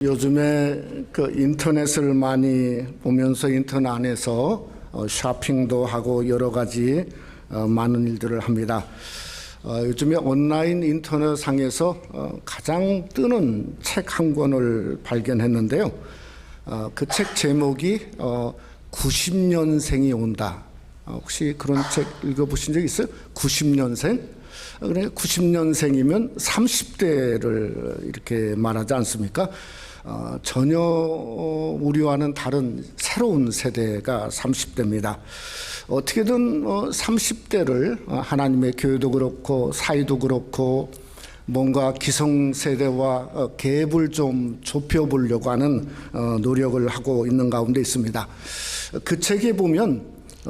요즘에 그 인터넷을 많이 보면서 인터넷 안에서 쇼핑도 하고 여러 가지 많은 일들을 합니다. 요즘에 온라인 인터넷 상에서 가장 뜨는 책 한 권을 발견했는데요. 그 책 제목이 90년생이 온다. 혹시 그런 책 읽어보신 적 있어요? 90년생? 그래 90년생이면 30대를 이렇게 말하지 않습니까? 전혀 우리와는 다른 새로운 세대가 30대입니다. 어떻게든 30대를 하나님의 교회도 그렇고 사회도 그렇고 뭔가 기성세대와 갭을 좀 좁혀보려고 하는 노력을 하고 있는 가운데 있습니다. 그 책에 보면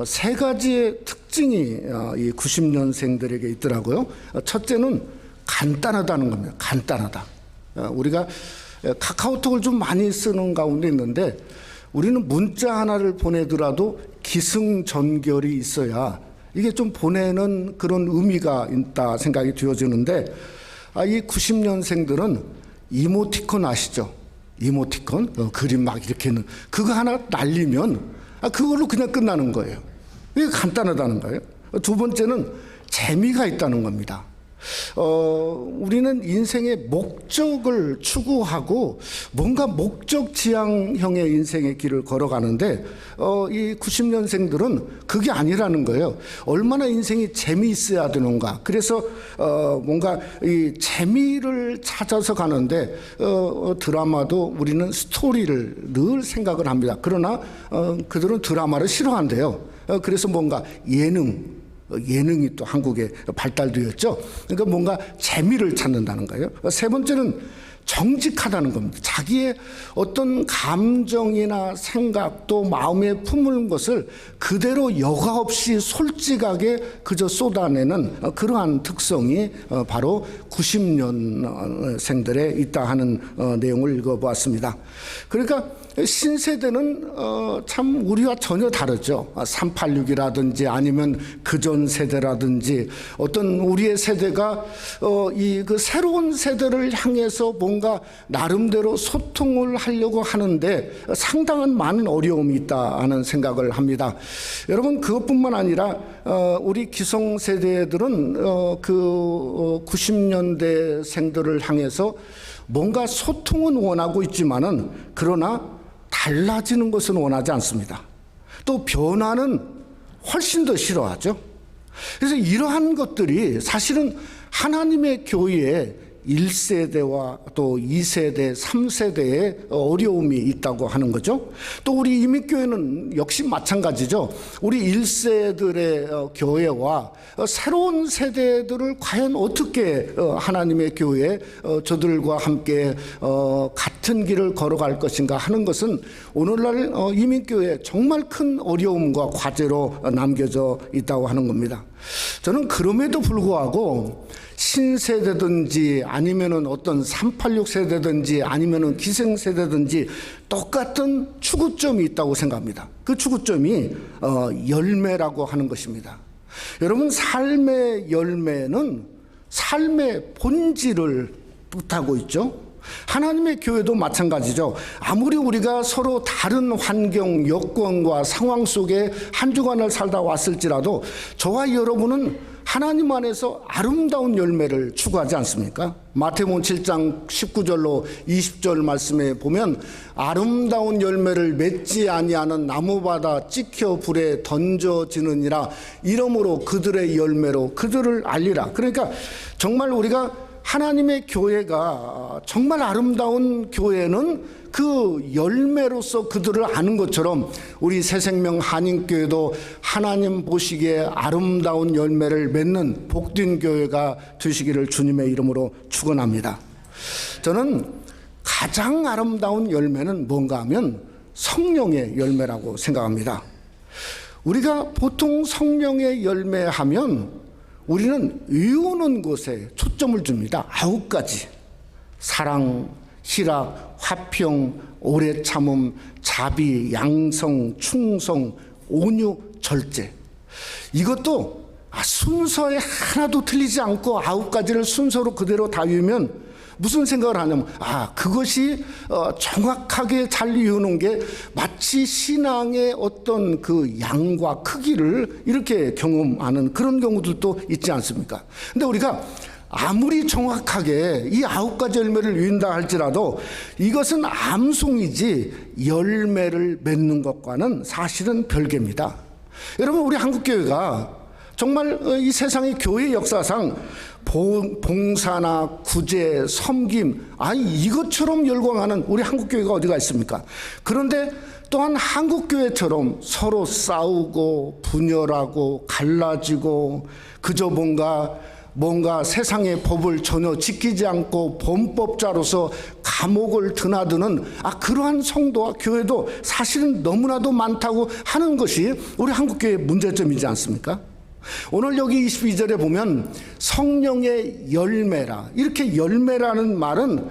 세 가지의 특징이 이 90년생들에게 있더라고요. 첫째는 간단하다는 겁니다. 간단하다. 우리가 카카오톡을 좀 많이 쓰는 가운데 있는데 우리는 문자 하나를 보내더라도 기승전결이 있어야 이게 좀 보내는 그런 의미가 있다 생각이 되어지는데 이 90년생들은 이모티콘 아시죠? 이모티콘? 그림 막 이렇게 는 그거 하나 날리면 그걸로 그냥 끝나는 거예요. 이게 간단하다는 거예요. 두 번째는 재미가 있다는 겁니다. 우리는 인생의 목적을 추구하고 뭔가 목적 지향형의 인생의 길을 걸어가는데 이 90년생들은 그게 아니라는 거예요. 얼마나 인생이 재미있어야 되는가. 그래서 뭔가 이 재미를 찾아서 가는데 드라마도 우리는 스토리를 늘 생각을 합니다. 그러나 그들은 드라마를 싫어한대요. 그래서 뭔가 예능이 또 한국에 발달되었죠. 그러니까 뭔가 재미를 찾는다는 거예요. 세 번째는 정직하다는 겁니다. 자기의 어떤 감정이나 생각 또 마음에 품은 것을 그대로 여과 없이 솔직하게 그저 쏟아내는 그러한 특성이 바로 90년생들에 있다 하는 내용을 읽어보았습니다. 그러니까 신세대는 참 우리와 전혀 다르죠. 386이라든지 아니면 그전 세대라든지 어떤 우리의 세대가 그 새로운 세대를 향해서 뭔가 나름대로 소통을 하려고 하는데 상당한 많은 어려움이 있다 하는 생각을 합니다. 여러분 그것뿐만 아니라 우리 기성세대들은 그 90년대생들을 향해서 뭔가 소통은 원하고 있지만은 그러나 달라지는 것은 원하지 않습니다. 또 변화는 훨씬 더 싫어하죠. 그래서 이러한 것들이 사실은 하나님의 교회에 1세대와 또 2세대, 3세대의 어려움이 있다고 하는 거죠. 또 우리 이민교회는 역시 마찬가지죠. 우리 1세들의 교회와 새로운 세대들을 과연 어떻게 하나님의 교회에 저들과 함께 같은 길을 걸어갈 것인가 하는 것은 오늘날 이민교회에 정말 큰 어려움과 과제로 남겨져 있다고 하는 겁니다. 저는 그럼에도 불구하고 신세대든지 아니면은 어떤 386 세대든지 아니면은 기생세대든지 똑같은 추구점이 있다고 생각합니다. 그 추구점이 열매라고 하는 것입니다. 여러분 삶의 열매는 삶의 본질을 뜻하고 있죠. 하나님의 교회도 마찬가지죠. 아무리 우리가 서로 다른 환경, 여건과 상황 속에 한 주간을 살다 왔을지라도 저와 여러분은 하나님 안에서 아름다운 열매를 추구하지 않습니까? 마태복음 7장 19절로 20절 말씀에 보면 아름다운 열매를 맺지 아니하는 나무마다 찍혀 불에 던져지느니라 이러므로 그들의 열매로 그들을 알리라. 그러니까 정말 우리가 하나님의 교회가 정말 아름다운 교회는 그 열매로서 그들을 아는 것처럼 우리 새생명 한인교회도 하나님 보시기에 아름다운 열매를 맺는 복된 교회가 되시기를 주님의 이름으로 축원합니다. 저는 가장 아름다운 열매는 뭔가 하면 성령의 열매라고 생각합니다. 우리가 보통 성령의 열매 하면 우리는 외우는 것에 초점을 줍니다. 9가지. 사랑, 희락, 화평, 오래 참음, 자비, 양성, 충성, 온유, 절제. 이것도 순서에 하나도 틀리지 않고 9가지를 순서로 그대로 다 외우면 무슨 생각을 하냐면 그것이 정확하게 잘 이루는 게 마치 신앙의 어떤 그 양과 크기를 이렇게 경험하는 그런 경우들도 있지 않습니까? 근데 우리가 아무리 정확하게 이 9가지 열매를 이룬다 할지라도 이것은 암송이지 열매를 맺는 것과는 사실은 별개입니다. 여러분, 우리 한국교회가 정말 이 세상의 교회 역사상 봉사나 구제, 섬김, 이것처럼 열광하는 우리 한국교회가 어디가 있습니까? 그런데 또한 한국교회처럼 서로 싸우고 분열하고 갈라지고 그저 뭔가 세상의 법을 전혀 지키지 않고 범법자로서 감옥을 드나드는 그러한 성도와 교회도 사실은 너무나도 많다고 하는 것이 우리 한국교회의 문제점이지 않습니까? 오늘 여기 22절에 보면 성령의 열매라, 이렇게 열매라는 말은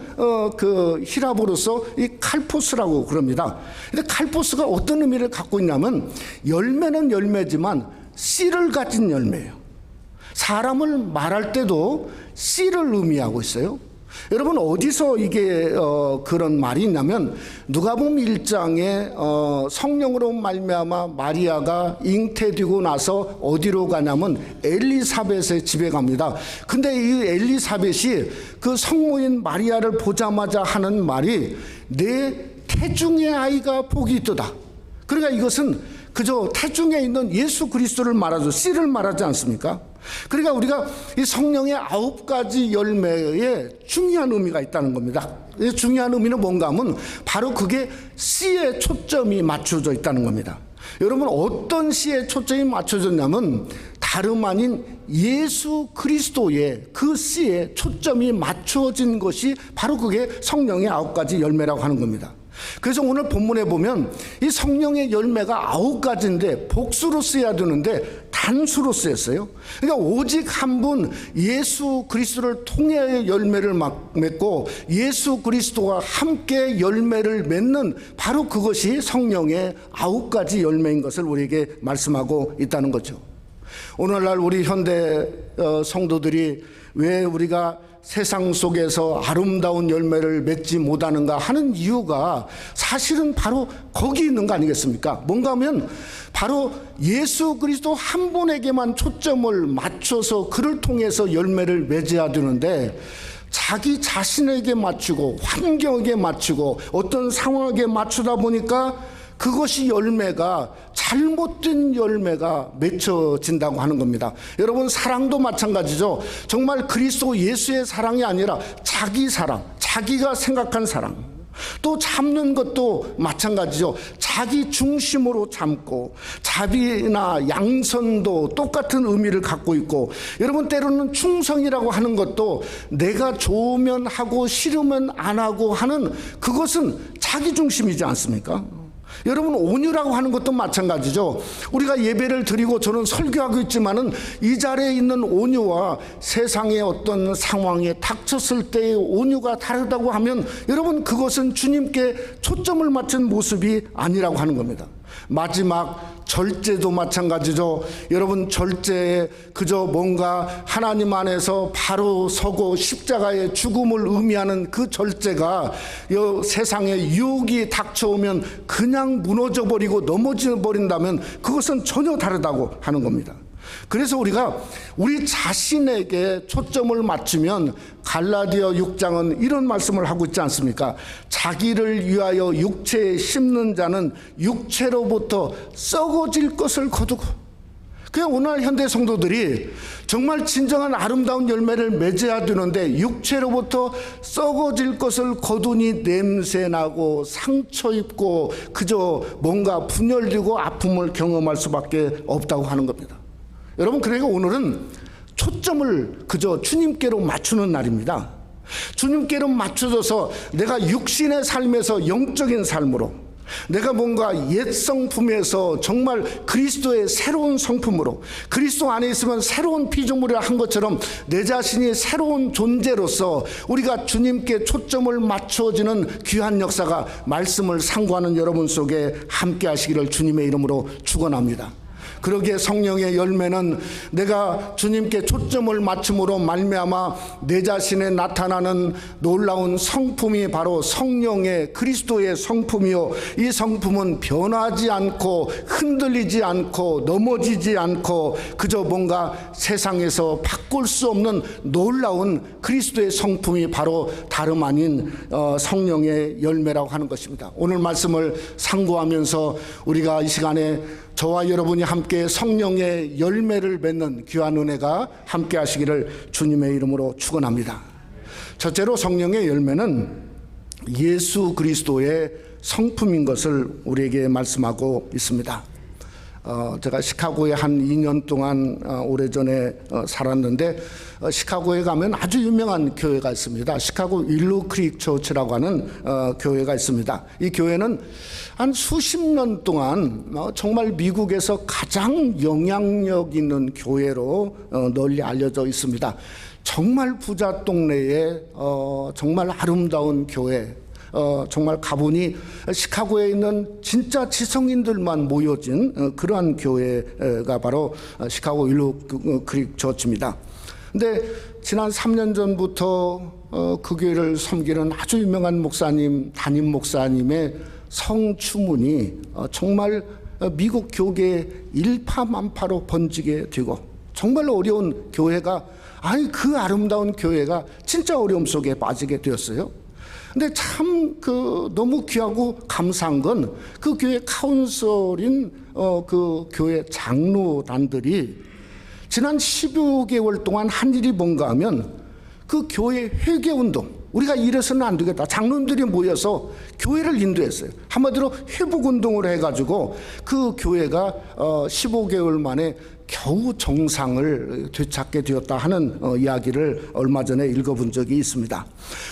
그 히라보로서 이 칼포스라고 그럽니다. 근데 칼포스가 어떤 의미를 갖고 있냐면 열매는 열매지만 씨를 가진 열매예요. 사람을 말할 때도 씨를 의미하고 있어요. 여러분, 어디서 이게 그런 말이 있냐면 누가복음 1장에 성령으로 말미암아 마리아가 잉태되고 나서 어디로 가냐면 엘리사벳의 집에 갑니다. 근데 이 엘리사벳이 그 성모인 마리아를 보자마자 하는 말이 내 태중의 아이가 복이 있도다. 그러니까 이것은 그저 태중에 있는 예수 그리스도를 말하죠. 씨를 말하지 않습니까? 그러니까 우리가 이 성령의 9가지 열매에 중요한 의미가 있다는 겁니다. 이 중요한 의미는 뭔가 하면 바로 그게 씨에 초점이 맞춰져 있다는 겁니다. 여러분, 어떤 씨에 초점이 맞춰졌냐면 다름 아닌 예수 그리스도의 그 씨에 초점이 맞춰진 것이 바로 그게 성령의 9가지 열매라고 하는 겁니다. 그래서 오늘 본문에 보면 이 성령의 열매가 9가지인데 복수로 쓰여야 되는데 단수로 쓰였어요. 그러니까 오직 한 분 예수 그리스도를 통해 열매를 맺고 예수 그리스도와 함께 열매를 맺는 바로 그것이 성령의 9가지 열매인 것을 우리에게 말씀하고 있다는 거죠. 오늘날 우리 현대 성도들이 왜 우리가 세상 속에서 아름다운 열매를 맺지 못하는가 하는 이유가 사실은 바로 거기 있는 거 아니겠습니까? 뭔가 하면 바로 예수 그리스도 한 분에게만 초점을 맞춰서 그를 통해서 열매를 맺어야 되는데 자기 자신에게 맞추고 환경에게 맞추고 어떤 상황에게 맞추다 보니까 그것이 열매가 잘못된 열매가 맺혀진다고 하는 겁니다. 여러분, 사랑도 마찬가지죠. 정말 그리스도 예수의 사랑이 아니라 자기 사랑, 자기가 생각한 사랑. 또 참는 것도 마찬가지죠. 자기 중심으로 참고 자비나 양선도 똑같은 의미를 갖고 있고, 여러분, 때로는 충성이라고 하는 것도 내가 좋으면 하고 싫으면 안 하고 하는 그것은 자기 중심이지 않습니까? 여러분, 온유라고 하는 것도 마찬가지죠. 우리가 예배를 드리고 저는 설교하고 있지만은 이 자리에 있는 온유와 세상의 어떤 상황에 닥쳤을 때의 온유가 다르다고 하면 여러분, 그것은 주님께 초점을 맞춘 모습이 아니라고 하는 겁니다. 마지막 절제도 마찬가지죠. 여러분, 절제에 그저 뭔가 하나님 안에서 바로 서고 십자가의 죽음을 의미하는 그 절제가 세상에 유혹이 닥쳐오면 그냥 무너져 버리고 넘어져 버린다면 그것은 전혀 다르다고 하는 겁니다. 그래서 우리가 우리 자신에게 초점을 맞추면 갈라디아 6장은 이런 말씀을 하고 있지 않습니까? 자기를 위하여 육체에 심는 자는 육체로부터 썩어질 것을 거두고. 그냥 오늘 현대 성도들이 정말 진정한 아름다운 열매를 맺어야 되는데 육체로부터 썩어질 것을 거두니 냄새나고 상처 입고 그저 뭔가 분열되고 아픔을 경험할 수밖에 없다고 하는 겁니다. 여러분, 그러니까 오늘은 초점을 그저 주님께로 맞추는 날입니다. 주님께로 맞춰져서 내가 육신의 삶에서 영적인 삶으로, 내가 뭔가 옛 성품에서 정말 그리스도의 새로운 성품으로, 그리스도 안에 있으면 새로운 피조물이라 한 것처럼 내 자신이 새로운 존재로서 우리가 주님께 초점을 맞춰지는 귀한 역사가 말씀을 상고하는 여러분 속에 함께 하시기를 주님의 이름으로 축원합니다. 그러기에 성령의 열매는 내가 주님께 초점을 맞춤으로 말미암아 내 자신에 나타나는 놀라운 성품이 바로 성령의 그리스도의 성품이요, 이 성품은 변하지 않고 흔들리지 않고 넘어지지 않고 그저 뭔가 세상에서 바꿀 수 없는 놀라운 그리스도의 성품이 바로 다름 아닌 성령의 열매라고 하는 것입니다. 오늘 말씀을 상고하면서 우리가 이 시간에 저와 여러분이 함께 성령의 열매를 맺는 귀한 은혜가 함께 하시기를 주님의 이름으로 축원합니다. 첫째로 성령의 열매는 예수 그리스도의 성품인 것을 우리에게 말씀하고 있습니다. 제가 시카고에 한 2년 동안 오래전에 살았는데, 시카고에 가면 아주 유명한 교회가 있습니다. 시카고 윌로우 크릭 처치라고 하는 교회가 있습니다. 이 교회는 한 수십 년 동안 정말 미국에서 가장 영향력 있는 교회로 널리 알려져 있습니다. 정말 부자 동네에 정말 아름다운 교회, 정말 가보니 시카고에 있는 진짜 지성인들만 모여진 그러한 교회가 바로 시카고 윌로우 크릭 처치입니다. 근데 지난 3년 전부터 그 교회를 섬기는 아주 유명한 목사님, 담임 목사님의 성추문이 정말 미국 교계에 일파만파로 번지게 되고, 정말 어려운 교회가, 아니 그 아름다운 교회가 진짜 어려움 속에 빠지게 되었어요. 근데 참 너무 귀하고 감사한 건 그 교회 카운슬인 그 교회 장로단들이 지난 15개월 동안 한 일이 뭔가 하면 그 교회 회개운동, 우리가 이래서는 안 되겠다, 장로들이 모여서 교회를 인도했어요. 한마디로 회복운동을 해가지고 그 교회가 15개월 만에 겨우 정상을 되찾게 되었다 하는 이야기를 얼마 전에 읽어본 적이 있습니다.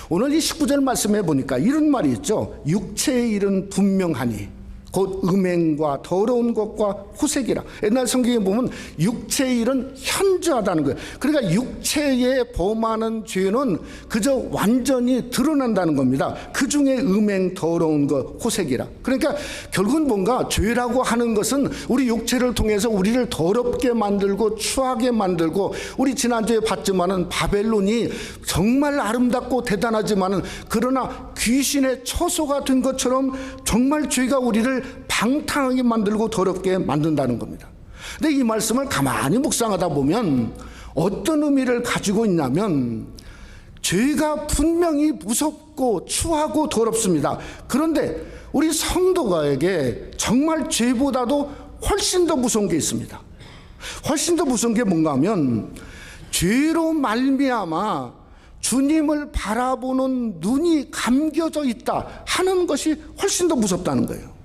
오늘 이 19절 말씀해 보니까 이런 말이 있죠. 육체의 일은 분명하니 곧 음행과 더러운 것과 호색이라. 옛날 성경에 보면 육체의 일은 현저하다는 거예요. 그러니까 육체에 범하는 죄는 그저 완전히 드러난다는 겁니다. 그 중에 음행, 더러운 것, 호색이라. 그러니까 결국은 뭔가 죄라고 하는 것은 우리 육체를 통해서 우리를 더럽게 만들고 추하게 만들고, 우리 지난주에 봤지만은 바벨론이 정말 아름답고 대단하지만은 그러나 귀신의 처소가 된 것처럼 정말 죄가 우리를 방탕하게 만들고 더럽게 만든다는 겁니다. 근데 이 말씀을 가만히 묵상하다 보면 어떤 의미를 가지고 있냐면, 죄가 분명히 무섭고 추하고 더럽습니다. 그런데 우리 성도가에게 정말 죄보다도 훨씬 더 무서운 게 있습니다. 훨씬 더 무서운 게 뭔가 하면, 죄로 말미암아 주님을 바라보는 눈이 감겨져 있다 하는 것이 훨씬 더 무섭다는 거예요.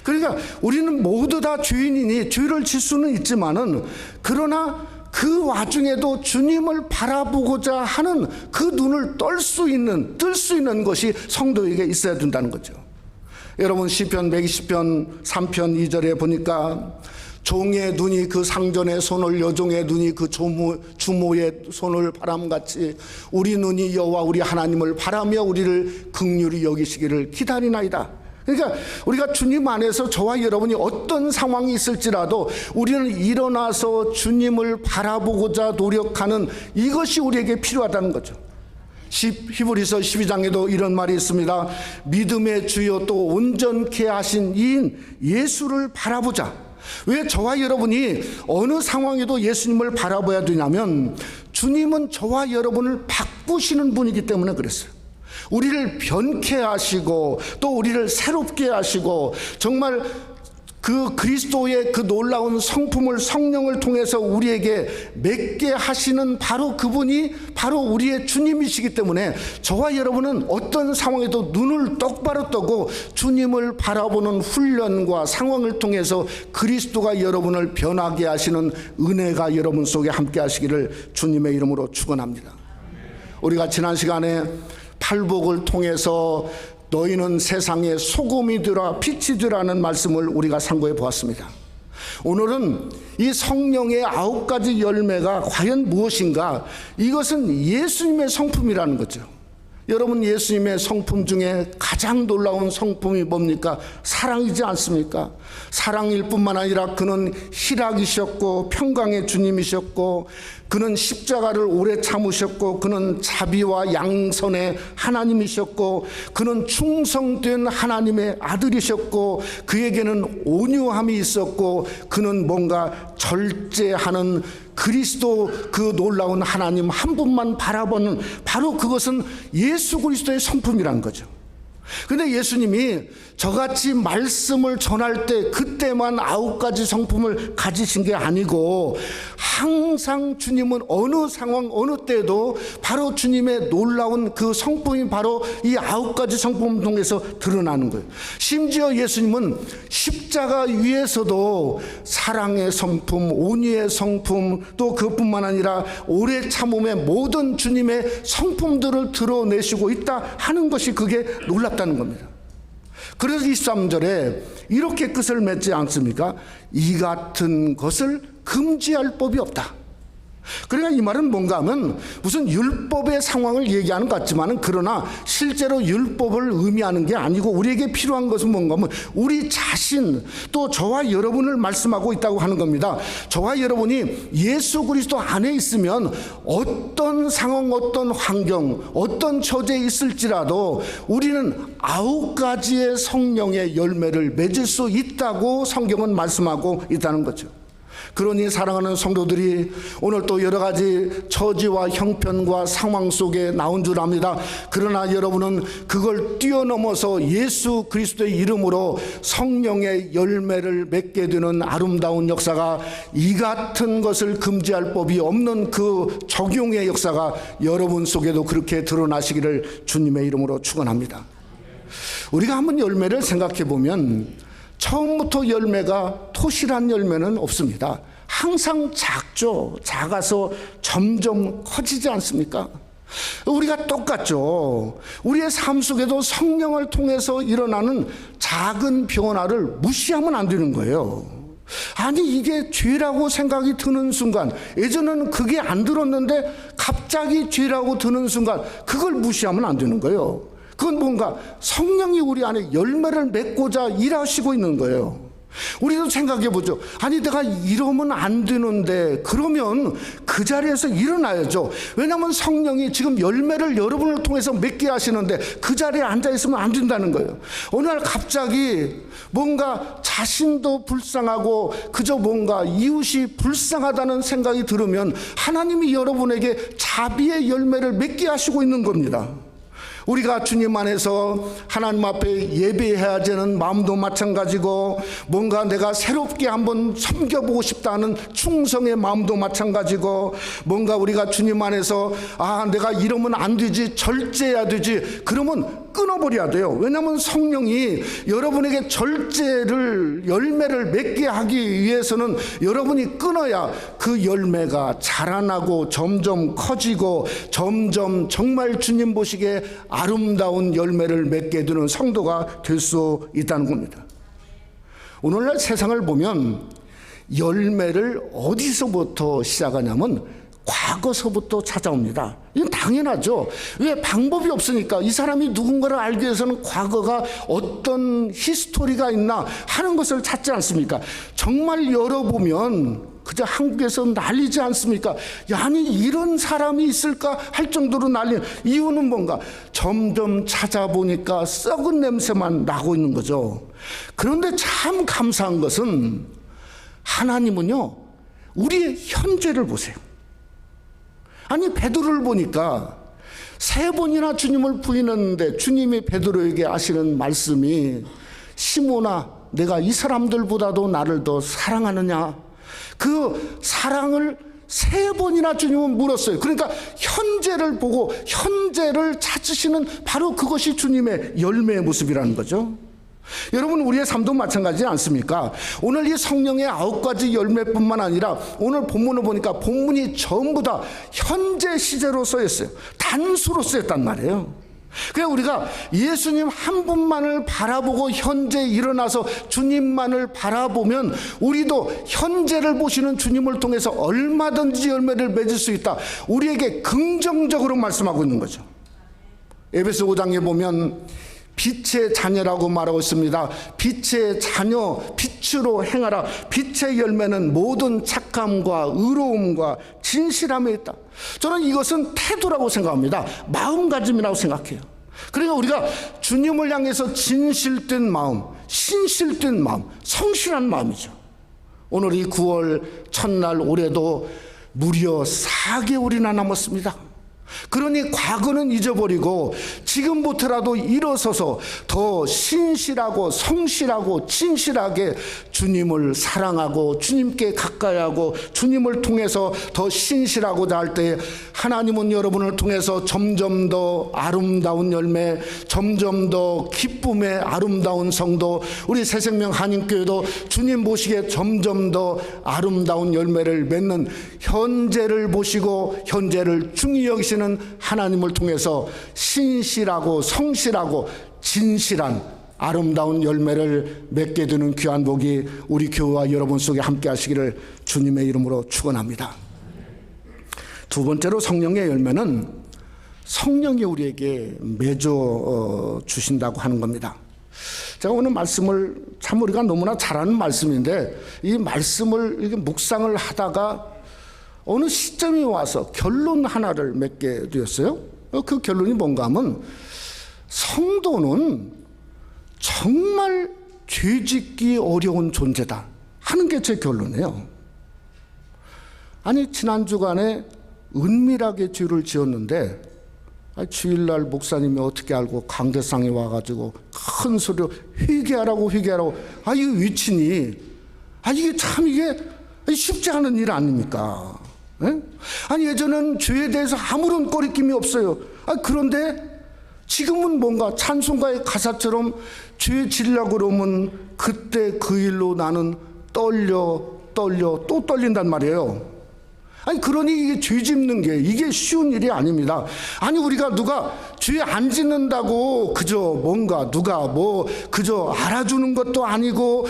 그러니까 우리는 모두 다 죄인이니 죄를 질 수는 있지만은, 그러나 그 와중에도 주님을 바라보고자 하는 그 눈을 뜰 수 있는 것이 성도에게 있어야 된다는 거죠. 여러분, 시편 120편 3편 2절에 보니까 종의 눈이 그 상전의 손을, 여종의 눈이 그 주모의 손을 바람같이 우리 눈이 여호와 우리 하나님을 바라며 우리를 긍휼히 여기시기를 기다리나이다. 그러니까 우리가 주님 안에서 저와 여러분이 어떤 상황이 있을지라도 우리는 일어나서 주님을 바라보고자 노력하는 이것이 우리에게 필요하다는 거죠. 히브리서 12장에도 이런 말이 있습니다. 믿음의 주요 또 온전케 하신 이인 예수를 바라보자. 왜 저와 여러분이 어느 상황에도 예수님을 바라봐야 되냐면, 주님은 저와 여러분을 바꾸시는 분이기 때문에 그랬어요. 우리를 변케 하시고 또 우리를 새롭게 하시고, 정말 그 그리스도의 그 놀라운 성품을 성령을 통해서 우리에게 맺게 하시는 바로 그분이 바로 우리의 주님이시기 때문에 저와 여러분은 어떤 상황에도 눈을 똑바로 뜨고 주님을 바라보는 훈련과 상황을 통해서 그리스도가 여러분을 변하게 하시는 은혜가 여러분 속에 함께 하시기를 주님의 이름으로 축원합니다. 우리가 지난 시간에 팔복을 통해서 너희는 세상의 소금이 되라 빛이 되라는 말씀을 우리가 상고해 보았습니다. 오늘은 이 성령의 9가지 열매가 과연 무엇인가, 이것은 예수님의 성품이라는 거죠. 여러분, 예수님의 성품 중에 가장 놀라운 성품이 뭡니까? 사랑이지 않습니까? 사랑일 뿐만 아니라 그는 희락이셨고 평강의 주님이셨고, 그는 십자가를 오래 참으셨고, 그는 자비와 양선의 하나님이셨고, 그는 충성된 하나님의 아들이셨고, 그에게는 온유함이 있었고, 그는 뭔가 절제하는 그리스도, 그 놀라운 하나님 한 분만 바라보는, 바로 그것은 예수 그리스도의 성품이라는 거죠. 근데 예수님이 저같이 말씀을 전할 때 그때만 9가지 성품을 가지신 게 아니고, 항상 주님은 어느 상황 어느 때도 바로 주님의 놀라운 그 성품이 바로 이 9가지 성품을 통해서 드러나는 거예요. 심지어 예수님은 십자가 위에서도 사랑의 성품, 온유의 성품, 또 그뿐만 아니라 오래 참음의 모든 주님의 성품들을 드러내시고 있다 하는 것이 그게 놀랍다는 겁니다. 그래서 23절에 이렇게 끝을 맺지 않습니까? 이 같은 것을 금지할 법이 없다. 그러니까 이 말은 뭔가 하면 무슨 율법의 상황을 얘기하는 것 같지만, 그러나 실제로 율법을 의미하는 게 아니고 우리에게 필요한 것은 뭔가 하면 우리 자신, 또 저와 여러분을 말씀하고 있다고 하는 겁니다. 저와 여러분이 예수 그리스도 안에 있으면 어떤 상황, 어떤 환경, 어떤 처지에 있을지라도 우리는 9가지의 성령의 열매를 맺을 수 있다고 성경은 말씀하고 있다는 거죠. 그러니 사랑하는 성도들이, 오늘 또 여러 가지 처지와 형편과 상황 속에 나온 줄 압니다. 그러나 여러분은 그걸 뛰어넘어서 예수 그리스도의 이름으로 성령의 열매를 맺게 되는 아름다운 역사가, 이 같은 것을 금지할 법이 없는 그 적용의 역사가 여러분 속에도 그렇게 드러나시기를 주님의 이름으로 축원합니다. 우리가 한번 열매를 생각해 보면 처음부터 열매가 토실한 열매는 없습니다. 항상 작죠. 작아서 점점 커지지 않습니까? 우리가 똑같죠. 우리의 삶 속에도 성령을 통해서 일어나는 작은 변화를 무시하면 안 되는 거예요. 아니, 이게 죄라고 생각이 드는 순간, 예전에는 그게 안 들었는데 갑자기 죄라고 드는 순간 그걸 무시하면 안 되는 거예요. 그건 뭔가 성령이 우리 안에 열매를 맺고자 일하시고 있는 거예요. 우리도 생각해 보죠. 아니, 내가 이러면 안 되는데, 그러면 그 자리에서 일어나야죠. 왜냐하면 성령이 지금 열매를 여러분을 통해서 맺게 하시는데 그 자리에 앉아 있으면 안 된다는 거예요. 어느 날 갑자기 뭔가 자신도 불쌍하고 그저 뭔가 이웃이 불쌍하다는 생각이 들으면 하나님이 여러분에게 자비의 열매를 맺게 하시고 있는 겁니다. 우리가 주님 안에서 하나님 앞에 예배해야 되는 마음도 마찬가지고, 뭔가 내가 새롭게 한번 섬겨보고 싶다는 충성의 마음도 마찬가지고, 뭔가 우리가 주님 안에서 내가 이러면 안 되지, 절제해야 되지, 그러면 끊어버려야 돼요. 왜냐하면 성령이 여러분에게 절제를, 열매를 맺게 하기 위해서는 여러분이 끊어야 그 열매가 자라나고 점점 커지고 점점 정말 주님 보시기에 아름다운 열매를 맺게 되는 성도가 될 수 있다는 겁니다. 오늘날 세상을 보면 열매를 어디서부터 시작하냐면 과거서부터 찾아옵니다. 이건 당연하죠. 왜? 방법이 없으니까. 이 사람이 누군가를 알기 위해서는 과거가 어떤 히스토리가 있나 하는 것을 찾지 않습니까? 정말 열어보면 그저 한국에서 난리지 않습니까? 아니, 이런 사람이 있을까 할 정도로 난리. 이유는 뭔가? 점점 찾아보니까 썩은 냄새만 나고 있는 거죠. 그런데 참 감사한 것은 하나님은요, 우리의 현재를 보세요. 아니, 베드로를 보니까 3번이나 주님을 부인했는데 주님이 베드로에게 하시는 말씀이, 시몬아, 내가 이 사람들보다도 나를 더 사랑하느냐? 그 사랑을 3번이나 주님은 물었어요. 그러니까 현재를 보고 현재를 찾으시는 바로 그것이 주님의 열매의 모습이라는 거죠. 여러분, 우리의 삶도 마찬가지지 않습니까? 오늘 이 성령의 9가지 열매뿐만 아니라 오늘 본문을 보니까 본문이 전부 다 현재 시제로 쓰였어요. 단수로 쓰였단 말이에요. 그래서 우리가 예수님 한 분만을 바라보고 현재 일어나서 주님만을 바라보면 우리도 현재를 보시는 주님을 통해서 얼마든지 열매를 맺을 수 있다. 우리에게 긍정적으로 말씀하고 있는 거죠. 에베소 5장에 보면 빛의 자녀라고 말하고 있습니다. 빛의 자녀, 빛으로 행하라. 빛의 열매는 모든 착함과 의로움과 진실함에 있다. 저는 이것은 태도라고 생각합니다. 마음가짐이라고 생각해요. 그러니까 우리가 주님을 향해서 진실된 마음, 신실된 마음, 성실한 마음이죠. 오늘이 9월 첫날, 올해도 무려 4개월이나 남았습니다. 그러니 과거는 잊어버리고 지금부터라도 일어서서 더 신실하고 성실하고 진실하게 주님을 사랑하고 주님께 가까이하고 주님을 통해서 더 신실하고자 할 때 하나님은 여러분을 통해서 점점 더 아름다운 열매, 점점 더 기쁨의 아름다운 성도, 우리 새생명 한인교회도 주님 보시기에 점점 더 아름다운 열매를 맺는 현재를 보시고 현재를 중히 여기시는 하나님을 통해서 신실하고 성실하고 진실한 아름다운 열매를 맺게 되는 귀한 복이 우리 교회와 여러분 속에 함께 하시기를 주님의 이름으로 축원합니다. 두 번째로 성령의 열매는 성령이 우리에게 맺어 주신다고 하는 겁니다. 제가 오늘 말씀을 참 우리가 너무나 잘 아는 말씀인데 이 말씀을 이렇게 묵상을 하다가 어느 시점이 와서 결론 하나를 맺게 되었어요. 그 결론이 뭔가 하면 성도는 정말 죄짓기 어려운 존재다 하는 게 제 결론이에요. 아니 지난 주간에 은밀하게 죄를 지었는데 주일날 목사님이 어떻게 알고 강대상에 와가지고 큰 소리로 회개하라고 회개하라고 이 위치니 이게 참 이게 쉽지 않은 일 아닙니까? 아니 예전엔 죄에 대해서 아무런 꺼리낌이 없어요. 그런데 지금은 뭔가 찬송가의 가사처럼 죄 지려고 그러면 그때 그 일로 나는 떨려 또 떨린단 말이에요. 그러니 이게 죄 짓는 게 이게 쉬운 일이 아닙니다. 우리가 누가 죄 안 짓는다고 그저 뭔가 누가 그저 알아주는 것도 아니고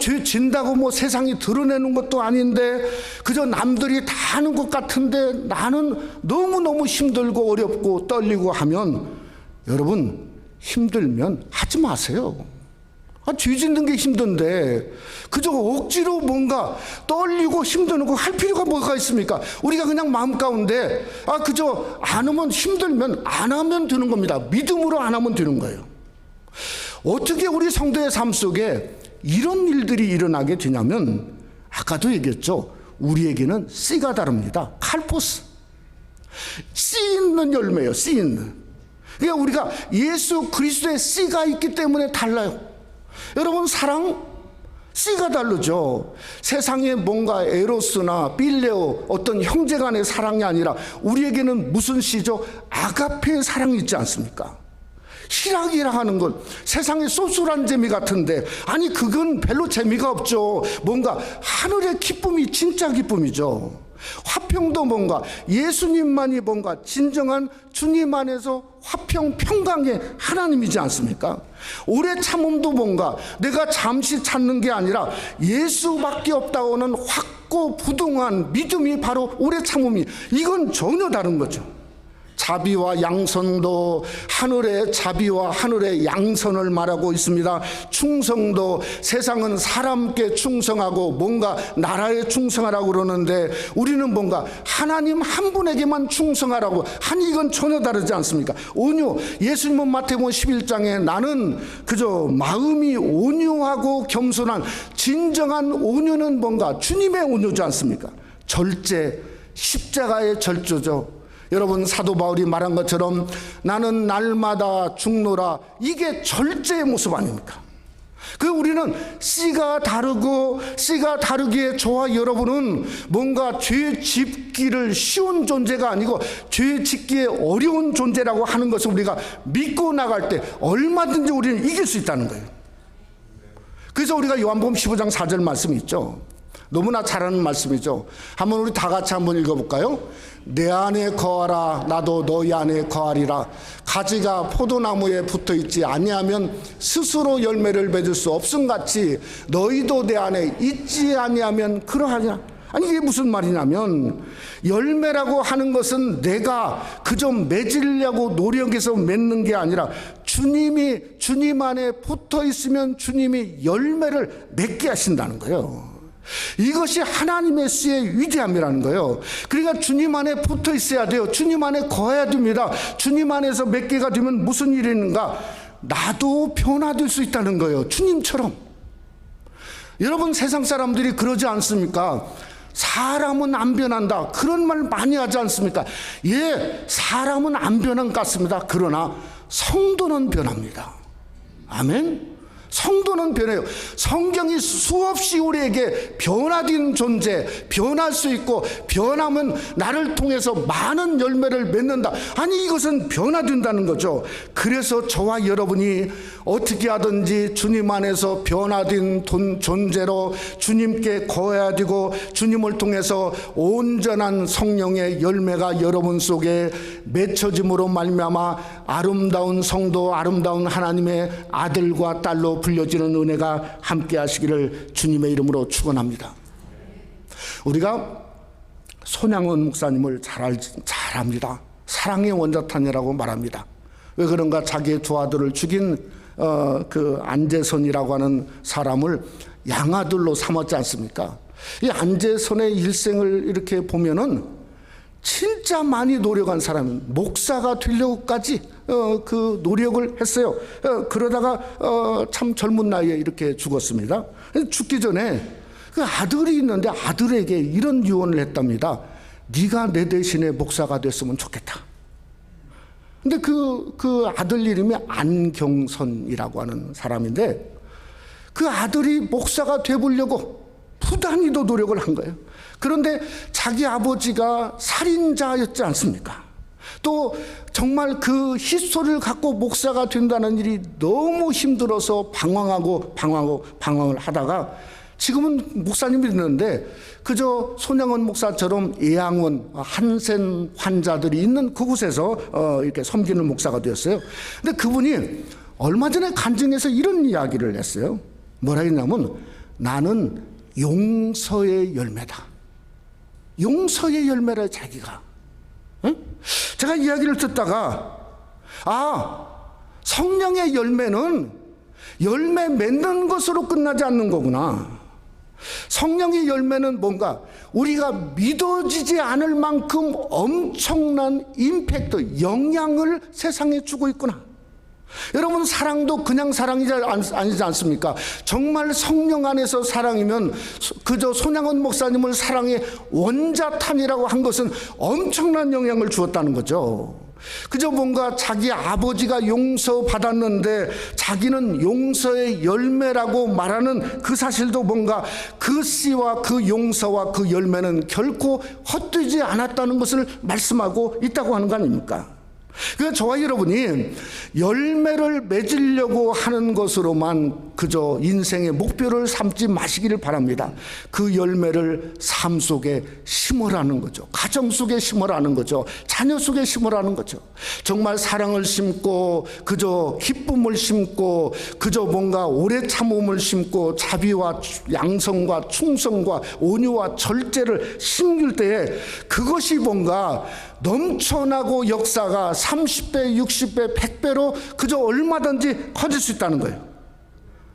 죄 짓는다고 세상이 드러내는 것도 아닌데 그저 남들이 다 하는 것 같은데 나는 너무너무 힘들고 어렵고 떨리고 하면 여러분 힘들면 하지 마세요. 죄 짓는 게 힘든데 그저 억지로 뭔가 떨리고 힘드는 거 할 필요가 뭐가 있습니까? 우리가 그냥 마음 가운데 그저 안 하면 힘들면 안 하면 되는 겁니다. 믿음으로 안 하면 되는 거예요. 어떻게 우리 성도의 삶 속에 이런 일들이 일어나게 되냐면 아까도 얘기했죠. 우리에게는 씨가 다릅니다. 칼포스. 씨 있는 열매예요. 씨 있는. 그러니까 우리가 예수 그리스도의 씨가 있기 때문에 달라요. 여러분 사랑 씨가 다르죠. 세상에 뭔가 에로스나 필레오 어떤 형제간의 사랑이 아니라 우리에게는 무슨 씨죠? 아가페의 사랑이 있지 않습니까? 희락이라 하는 것 세상에 쏘쏠한 재미 같은데 그건 별로 재미가 없죠. 뭔가 하늘의 기쁨이 진짜 기쁨이죠. 화평도 뭔가 예수님만이 뭔가 진정한 주님 안에서 화평 평강의 하나님이지 않습니까? 오래 참음도 뭔가 내가 잠시 참는 게 아니라 예수밖에 없다고는 확고부동한 믿음이 바로 오래 참음이 이건 전혀 다른 거죠. 자비와 양선도 하늘의 자비와 하늘의 양선을 말하고 있습니다. 충성도 세상은 사람께 충성하고 뭔가 나라에 충성하라고 그러는데 우리는 뭔가 하나님 한 분에게만 충성하라고 이건 전혀 다르지 않습니까? 온유 예수님은 마태복음 11장에 나는 그저 마음이 온유하고 겸손한 진정한 온유는 뭔가 주님의 온유지 않습니까? 절제 십자가의 절조죠. 여러분 사도 바울이 말한 것처럼 나는 날마다 죽노라 이게 절제의 모습 아닙니까? 우리는 씨가 다르고 씨가 다르기에 저와 여러분은 뭔가 죄 짓기를 쉬운 존재가 아니고 죄 짓기에 어려운 존재라고 하는 것을 우리가 믿고 나갈 때 얼마든지 우리는 이길 수 있다는 거예요. 그래서 우리가 요한복음 15장 4절 말씀이 있죠. 너무나 잘하는 말씀이죠. 한번 우리 다 같이 한번 읽어볼까요? 내 안에 거하라 나도 너희 안에 거하리라. 가지가 포도나무에 붙어있지 아니하면 스스로 열매를 맺을 수 없음같이 너희도 내 안에 있지 아니하면 그러하냐. 아니 이게 무슨 말이냐면 열매라고 하는 것은 내가 그저 맺으려고 노력해서 맺는 게 아니라 주님 안에 붙어 있으면 주님이 열매를 맺게 하신다는 거예요. 이것이 하나님의 씨의 위대함이라는 거예요. 그러니까 주님 안에 붙어 있어야 돼요. 주님 안에 거해야 됩니다. 주님 안에서 맺게가 되면 무슨 일이 있는가? 나도 변화될 수 있다는 거예요. 주님처럼. 여러분, 세상 사람들이 그러지 않습니까? 사람은 안 변한다, 그런 말 많이 하지 않습니까? 예, 사람은 안 변한 것 같습니다. 그러나 성도는 변합니다. 아멘. 성도는 변해요. 성경이 수없이 우리에게 변화된 존재, 변할 수 있고 변하면 나를 통해서 많은 열매를 맺는다. 아니 이것은 변화된다는 거죠. 그래서 저와 여러분이 어떻게 하든지 주님 안에서 변화된 존재로 주님께 거해야 되고 주님을 통해서 온전한 성령의 열매가 여러분 속에 맺혀짐으로 말미암아 아름다운 성도, 아름다운 하나님의 아들과 딸로 불려지는 은혜가 함께 하시기를 주님의 이름으로 축원합니다. 우리가 손양원 목사님을 잘 압니다. 사랑의 원자탄이라고 말합니다. 왜 그런가? 자기의 두 아들을 죽인 그 안재선이라고 하는 사람을 양아들로 삼았지 않습니까? 이 안재선의 일생을 이렇게 보면은 진짜 많이 노력한 사람은 목사가 되려고까지 그 노력을 했어요. 그러다가 참 젊은 나이에 이렇게 죽었습니다. 죽기 전에 그 아들이 있는데 아들에게 이런 유언을 했답니다. 네가 내 대신에 목사가 됐으면 좋겠다. 근데 그 아들 이름이 안경선이라고 하는 사람인데 그 아들이 목사가 되보려고 부단히도 노력을 한 거예요. 그런데 자기 아버지가 살인자였지 않습니까? 또 정말 그 히스토리를 갖고 목사가 된다는 일이 너무 힘들어서 방황을 하다가 지금은 목사님이 됐는데 그저 손양원 목사처럼 예양원, 한센 환자들이 있는 그곳에서 이렇게 섬기는 목사가 되었어요. 근데 그분이 얼마 전에 간증에서 이런 이야기를 했어요. 뭐라 했냐면 나는 용서의 열매다. 용서의 열매라 자기가. 응? 제가 이야기를 듣다가 성령의 열매는 열매 맺는 것으로 끝나지 않는 거구나. 성령의 열매는 뭔가 우리가 믿어지지 않을 만큼 엄청난 임팩트, 영향을 세상에 주고 있구나. 여러분, 사랑도 그냥 사랑이 아니지 않습니까? 정말 성령 안에서 사랑이면 그저 손양원 목사님을 사랑의 원자탄이라고 한 것은 엄청난 영향을 주었다는 거죠. 그저 뭔가 자기 아버지가 용서받았는데 자기는 용서의 열매라고 말하는 그 사실도 뭔가 그 씨와 그 용서와 그 열매는 결코 헛되지 않았다는 것을 말씀하고 있다고 하는 거 아닙니까? 그러니까 저와 여러분이 열매를 맺으려고 하는 것으로만 그저 인생의 목표를 삼지 마시기를 바랍니다. 그 열매를 삶 속에 심으라는 거죠. 가정 속에 심으라는 거죠. 자녀 속에 심으라는 거죠. 정말 사랑을 심고 그저 기쁨을 심고 그저 뭔가 오래 참음을 심고 자비와 양성과 충성과 온유와 절제를 심길 때에 그것이 뭔가 넘쳐나고 역사가 30배, 60배, 100배로 그저 얼마든지 커질 수 있다는 거예요.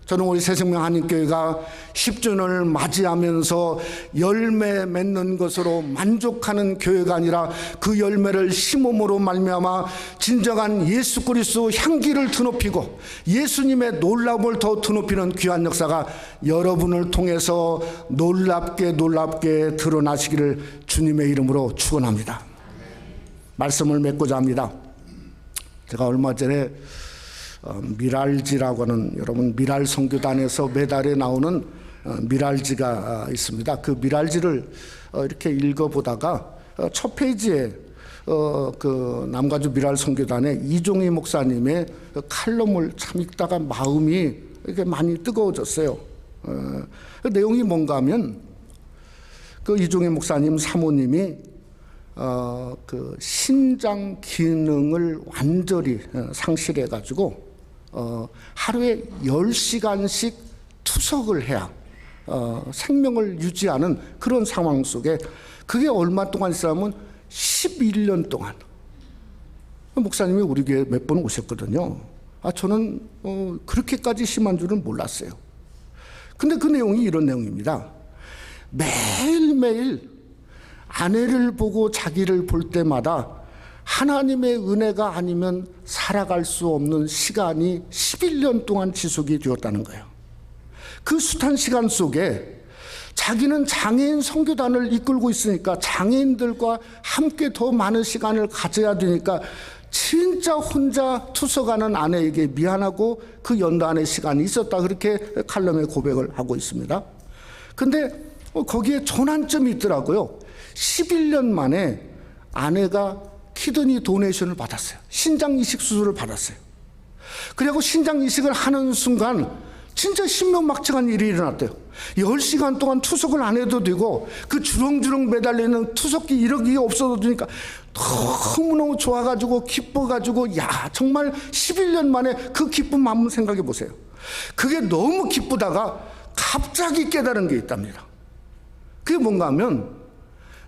저는 우리 새생명 한인교회가 10주년을 맞이하면서 열매 맺는 것으로 만족하는 교회가 아니라 그 열매를 심음으로 말미암아 진정한 예수 그리스도 향기를 드높이고 예수님의 놀라움을 더 드높이는 귀한 역사가 여러분을 통해서 놀랍게 드러나시기를 주님의 이름으로 축원합니다. 말씀을 맺고자 합니다. 제가 얼마 전에 미랄지라고 하는, 여러분 미랄 선교단에서 매달에 나오는 미랄지가 있습니다. 그 미랄지를 이렇게 읽어보다가 첫 페이지에 그 남가주 미랄 선교단의 이종희 목사님의 칼럼을 참 읽다가 마음이 이렇게 많이 뜨거워졌어요. 그 내용이 뭔가 하면 그 이종희 목사님 사모님이 그 신장 기능을 완전히 상실해 가지고 하루에 10시간씩 투석을 해야 생명을 유지하는 그런 상황 속에 그게 얼마 동안 있으면 11년 동안 목사님이 우리 교회 몇 번 오셨거든요. 저는 그렇게까지 심한 줄은 몰랐어요. 근데 그 내용이 이런 내용입니다. 매일매일 아내를 보고 자기를 볼 때마다 하나님의 은혜가 아니면 살아갈 수 없는 시간이 11년 동안 지속이 되었다는 거예요. 그 숱한 시간 속에 자기는 장애인 선교단을 이끌고 있으니까 장애인들과 함께 더 많은 시간을 가져야 되니까 진짜 혼자 투석하는 아내에게 미안하고 그 연단의 시간이 있었다, 그렇게 칼럼에 고백을 하고 있습니다. 근데 거기에 전환점이 있더라고요. 11년 만에 아내가 키드니 도네이션을 받았어요. 신장 이식 수술을 받았어요. 그리고 신장 이식을 하는 순간 진짜 신명막측한 일이 일어났대요. 10시간 동안 투석을 안 해도 되고 그 주렁주렁 매달리는 투석기 이력이 없어도 되니까 너무너무 좋아가지고 기뻐가지고, 야, 정말 11년 만에 그 기쁨 한번 생각해 보세요. 그게 너무 기쁘다가 갑자기 깨달은 게 있답니다. 그게 뭔가 하면,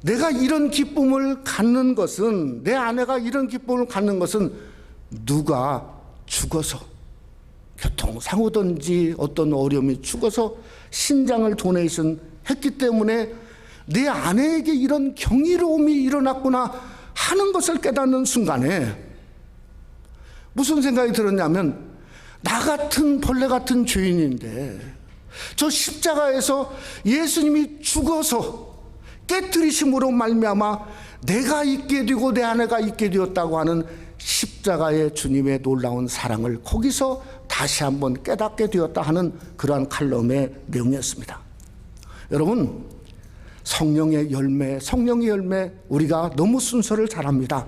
내가 이런 기쁨을 갖는 것은, 내 아내가 이런 기쁨을 갖는 것은 누가 죽어서, 교통사고든지 어떤 어려움이 죽어서 신장을 도네이션 했기 때문에 내 아내에게 이런 경이로움이 일어났구나 하는 것을 깨닫는 순간에 무슨 생각이 들었냐면, 나 같은 벌레 같은 죄인인데 저 십자가에서 예수님이 죽어서 깨뜨리심으로 말미암아 내가 있게 되고 내 아내가 있게 되었다고 하는 십자가의 주님의 놀라운 사랑을 거기서 다시 한번 깨닫게 되었다 하는 그러한 칼럼의 내용이었습니다. 여러분, 성령의 열매 우리가 너무 순서를 잘합니다.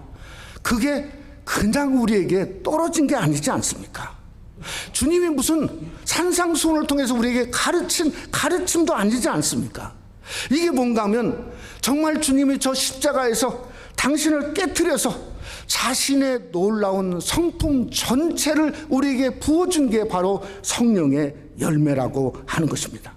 그게 그냥 우리에게 떨어진 게 아니지 않습니까? 주님이 무슨 산상수훈을 통해서 우리에게 가르친 가르침도 아니지 않습니까? 이게 뭔가 하면 정말 주님이 저 십자가에서 당신을 깨트려서 자신의 놀라운 성품 전체를 우리에게 부어준 게 바로 성령의 열매라고 하는 것입니다.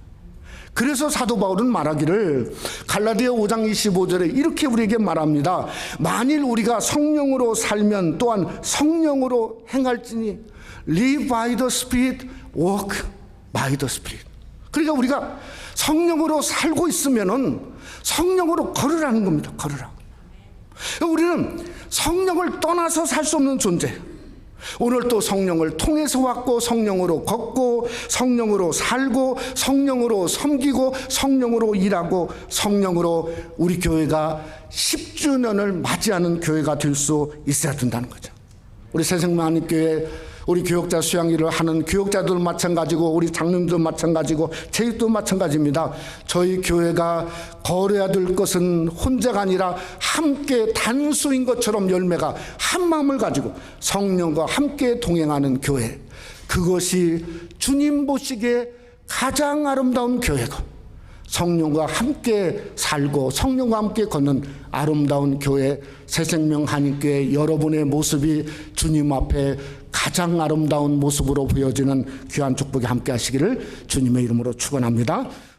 그래서 사도 바울은 말하기를 갈라디아 5장 25절에 이렇게 우리에게 말합니다. 만일 우리가 성령으로 살면 또한 성령으로 행할지니 live by the Spirit, walk by the Spirit. 그러니까 우리가 성령으로 살고 있으면은 성령으로 걸으라는 겁니다. 걸으라. 우리는 성령을 떠나서 살 수 없는 존재. 오늘 또 성령을 통해서 왔고 성령으로 걷고 성령으로 살고 성령으로 섬기고 성령으로 일하고 성령으로 우리 교회가 10주년을 맞이하는 교회가 될 수 있어야 된다는 거죠. 우리 새생명 한인교회 우리 교역자 수양일을 하는 교역자들 마찬가지고 우리 장로님도 마찬가지고 제육도 마찬가지입니다. 저희 교회가 거려야 될 것은 혼자가 아니라 함께 단수인 것처럼 열매가 한 마음을 가지고 성령과 함께 동행하는 교회, 그것이 주님 보시기에 가장 아름다운 교회고 성령과 함께 살고 성령과 함께 걷는 아름다운 교회, 새생명 한인교회 여러분의 모습이 주님 앞에 가장 아름다운 모습으로 보여지는 귀한 축복이 함께 하시기를 주님의 이름으로 축원합니다.